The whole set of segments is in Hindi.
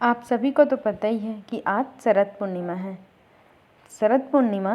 आप सभी को तो पता ही है कि आज शरद पूर्णिमा है। शरद पूर्णिमा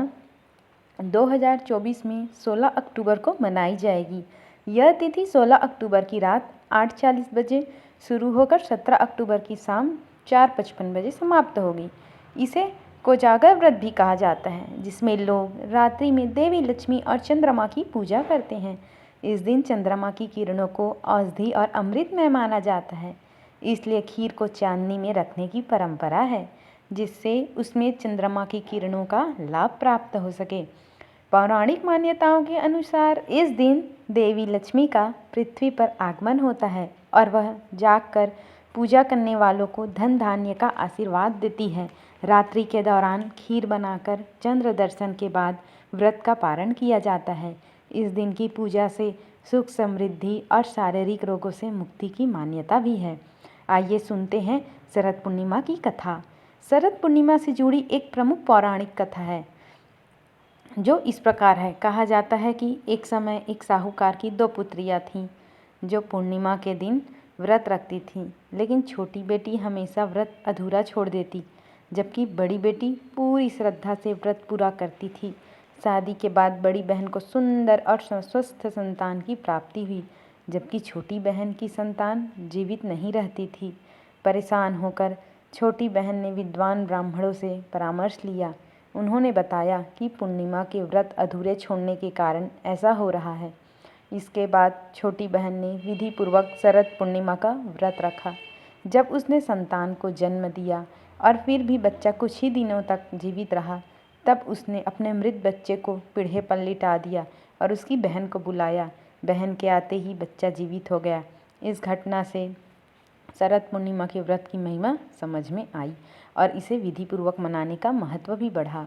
2024 में 16 अक्टूबर को मनाई जाएगी। यह तिथि 16 अक्टूबर की रात 8:40 बजे शुरू होकर 17 अक्टूबर की शाम 4:55 बजे समाप्त होगी। इसे कोजागर व्रत भी कहा जाता है, जिसमें लोग रात्रि में देवी लक्ष्मी और चंद्रमा की पूजा करते हैं। इस दिन चंद्रमा की किरणों को औषधि और अमृतमय माना जाता है, इसलिए खीर को चांदनी में रखने की परंपरा है, जिससे उसमें चंद्रमा की किरणों का लाभ प्राप्त हो सके। पौराणिक मान्यताओं के अनुसार इस दिन देवी लक्ष्मी का पृथ्वी पर आगमन होता है और वह जागकर पूजा करने वालों को धन धान्य का आशीर्वाद देती है। रात्रि के दौरान खीर बनाकर चंद्र दर्शन के बाद व्रत का पारण किया जाता है। इस दिन की पूजा से सुख समृद्धि और शारीरिक रोगों से मुक्ति की मान्यता भी है। आइए सुनते हैं शरद पूर्णिमा की कथा। शरद पूर्णिमा से जुड़ी एक प्रमुख पौराणिक कथा है, जो इस प्रकार है। कहा जाता है कि एक समय एक साहूकार की 2 पुत्रियां थीं, जो पूर्णिमा के दिन व्रत रखती थीं, लेकिन छोटी बेटी हमेशा व्रत अधूरा छोड़ देती, जबकि बड़ी बेटी पूरी श्रद्धा से व्रत पूरा करती थी। शादी के बाद बड़ी बहन को सुंदर और स्वस्थ संतान की प्राप्ति हुई, जबकि छोटी बहन की संतान जीवित नहीं रहती थी। परेशान होकर छोटी बहन ने विद्वान ब्राह्मणों से परामर्श लिया। उन्होंने बताया कि पूर्णिमा के व्रत अधूरे छोड़ने के कारण ऐसा हो रहा है। इसके बाद छोटी बहन ने विधि पूर्वक शरद पूर्णिमा का व्रत रखा। जब उसने संतान को जन्म दिया और फिर भी बच्चा कुछ ही दिनों तक जीवित रहा, तब उसने अपने मृत बच्चे को पीढ़े पर लिटा दिया और उसकी बहन को बुलाया। बहन के आते ही बच्चा जीवित हो गया। इस घटना से शरद पूर्णिमा के व्रत की महिमा समझ में आई और इसे विधि पूर्वक मनाने का महत्व भी बढ़ा।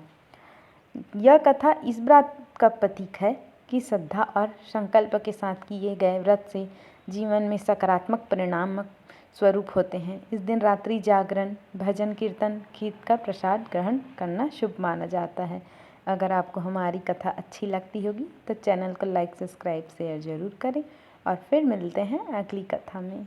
यह कथा इस बात का प्रतीक है कि श्रद्धा और संकल्प के साथ किए गए व्रत से जीवन में सकारात्मक परिणाम स्वरूप होते हैं। इस दिन रात्रि जागरण, भजन कीर्तन, खीर का प्रसाद ग्रहण करना शुभ माना जाता है। अगर आपको हमारी कथा अच्छी लगती होगी तो चैनल को लाइक, सब्सक्राइब, शेयर ज़रूर करें और फिर मिलते हैं अगली कथा में।